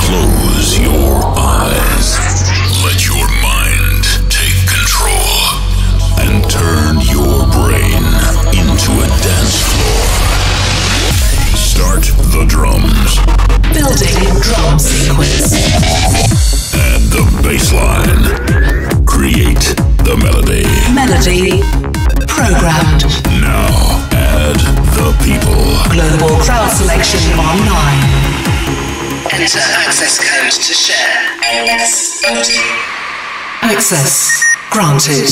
Close your eyes. Let your mind take control. And turn your brain into a dance floor. Start the drums. Building drum sequence. Add the bass line. Create the melody. Melody programmed. Now add the people. Global crowd selection online. Enter access code to share. ASOT. Access granted.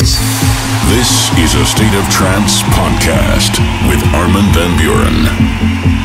This is A State of Trance podcast with Armin van Buuren.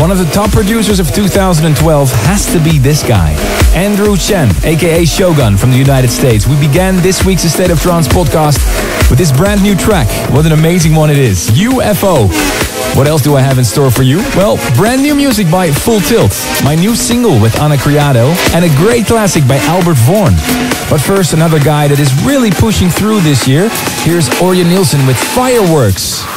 One of the top producers of 2012 has to be this guy, Andrew Chen, aka Shogun from the United States. We began this week's A State of Trance podcast with this brand new track. What an amazing one it is, UFO. What else do I have in store for you? Well, brand new music by Full Tilt, my new single with Criado, and a great classic by Albert Vorne. But first, another guy that is really pushing through this year. Here's Orjan Nilsen with Phireworx.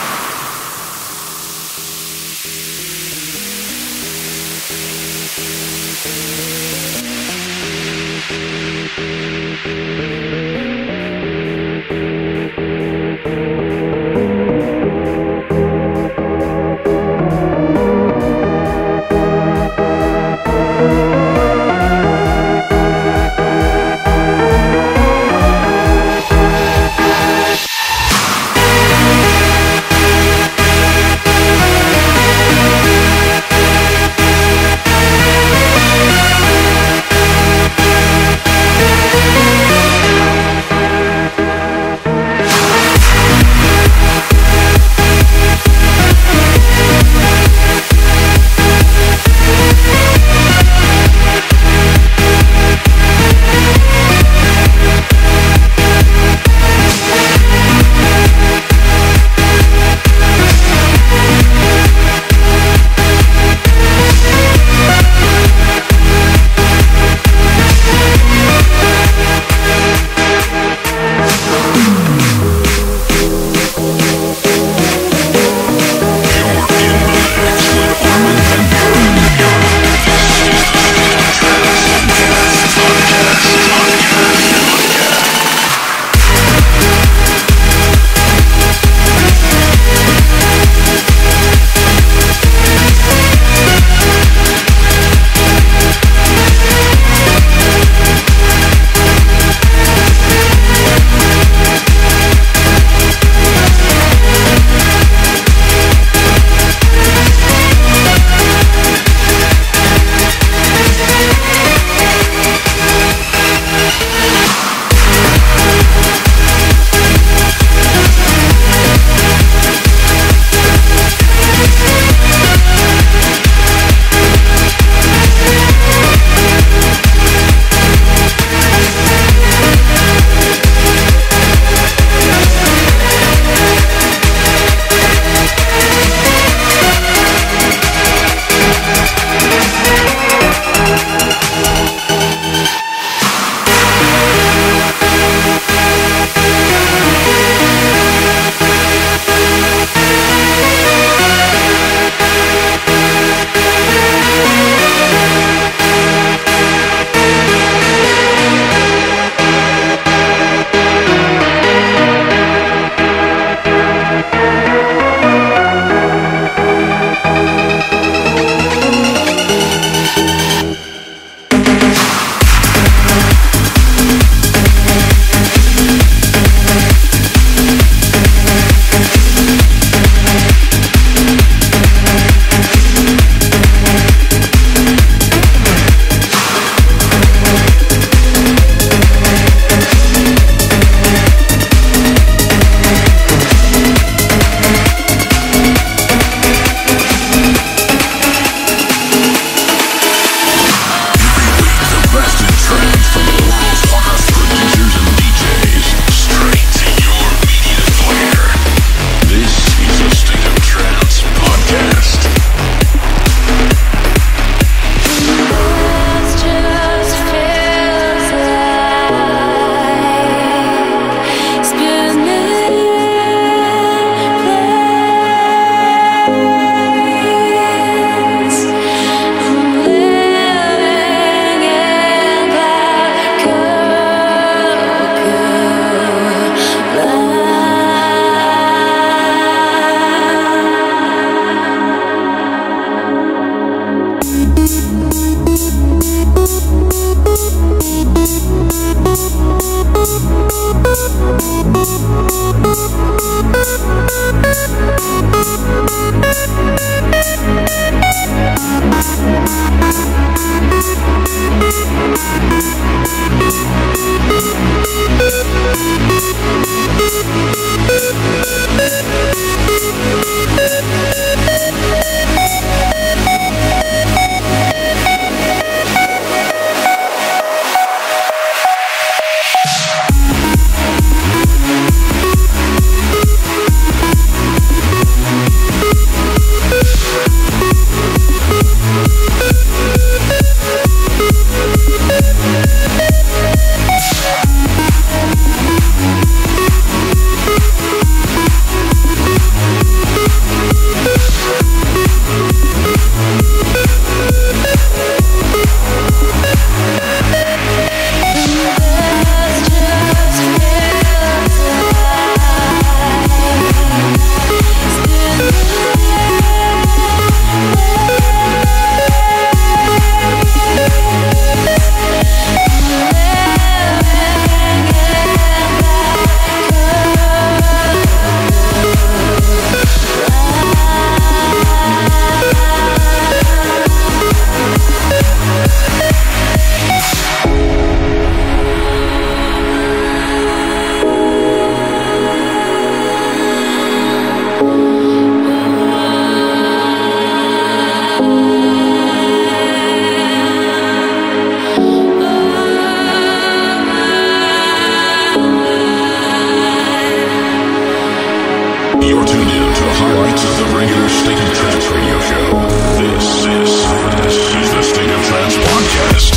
to the regular State of Trance radio show. This is the State of Trance podcast.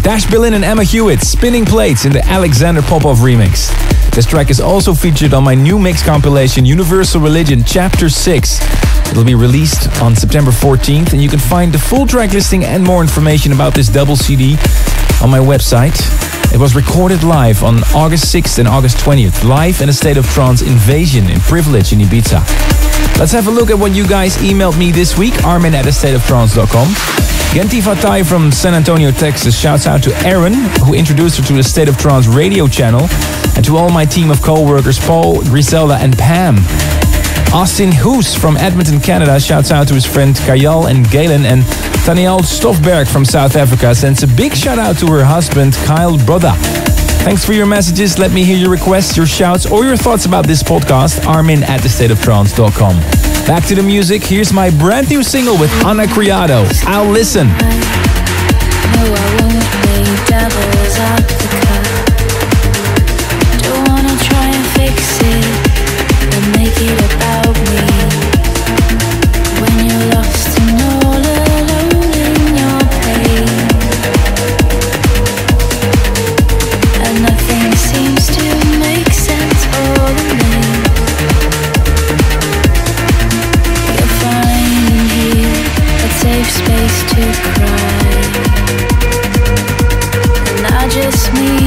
Dash Berlin and Emma Hewitt, Spinning Plates in the Alexander Popov remix. This track is also featured on my new mix compilation, Universal Religion Chapter 6. It'll be released on September 14th, and you can find the full track listing and more information about this double CD on my website. It was recorded live on August 6th and August 20th, live in A State of Trance Invasion in Privilege in Ibiza. Let's have a look at what you guys emailed me this week, Armin@astateoftrance.com. Genti Fatai from San Antonio, Texas shouts out to Aaron, who introduced her to the State of Trance radio channel, and to all my team of co-workers Paul, Griselda and Pam. Austin Hoos from Edmonton, Canada shouts out to his friend Kayal and Galen, and Danielle Stofberg from South Africa sends a big shout out to her husband Kyle Broda. Thanks for your messages. Let me hear your requests, your shouts, or your thoughts about this podcast. Armin@thestateoftrance.com. Back to the music. Here's my brand new single with Anna Criado. I'll listen. No, I won't make devils out the cup. Don't wanna try and fix it and make it about me. When you're lost and all alone in your pain, and nothing seems to make sense for me. You're finding here a safe space to cry, and I just need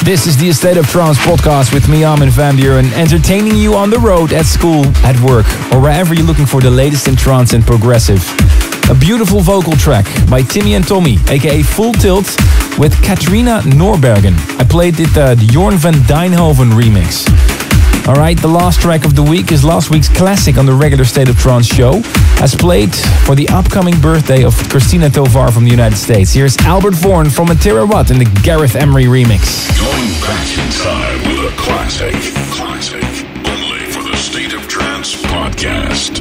This is the A State of Trance podcast with me, Armin van Buuren, entertaining you on the road, at school, at work, or wherever you're looking for the latest in trance and progressive. A beautiful vocal track by Timmy and Tommy, aka Full Tilt, with Katrina Noorbergen. I played it the Jorn van Deynhoven remix. Alright, the last track of the week is last week's classic on the regular State of Trance show, as played for the upcoming birthday of Christina Tovar from the United States. Here's Albert Vorne from Formentera in the Gareth Emery remix. Going back in time with a classic. Only for the State of Trance podcast.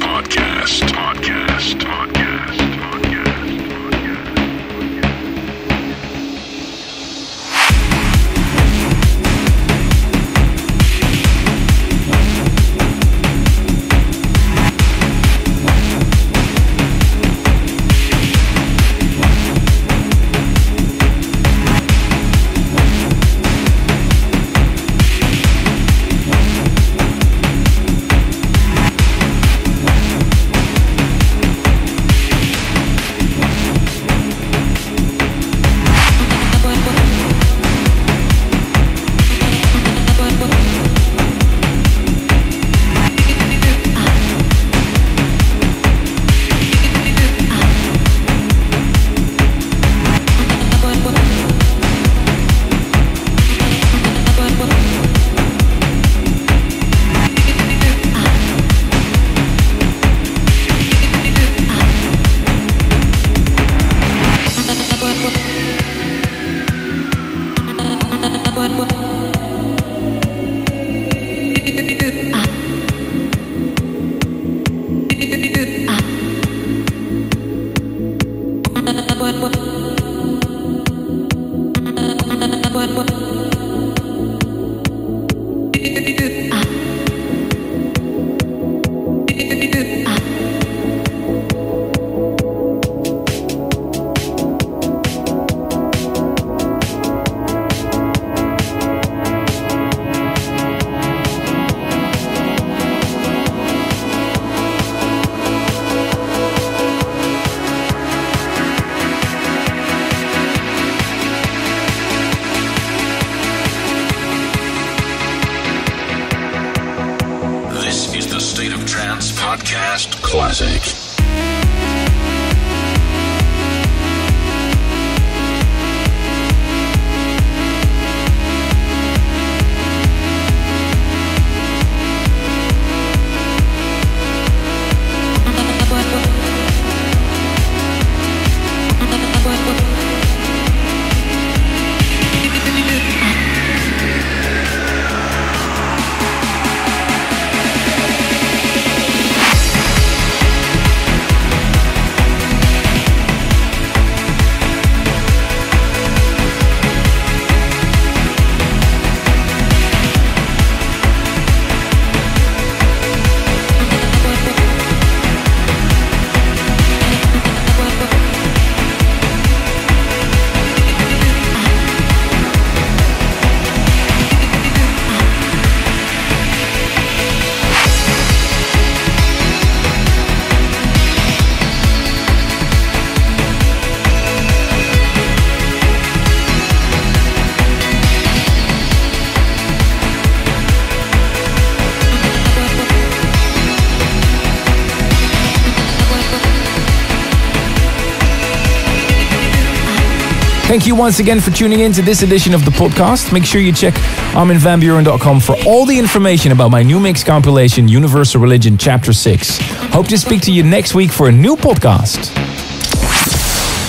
Thank you once again for tuning in to this edition of the podcast. Make sure you check ArminVanBuuren.com for all the information about my new mix compilation, Universal Religion Chapter 6. Hope to speak to you next week for a new podcast.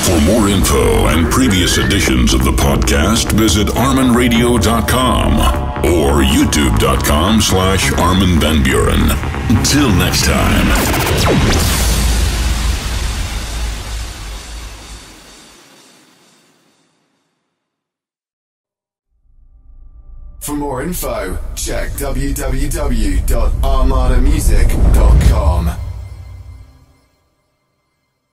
For more info and previous editions of the podcast, visit ArminRadio.com or YouTube.com/Armin van Buuren. Until next time. For more info, check www.armadamusic.com.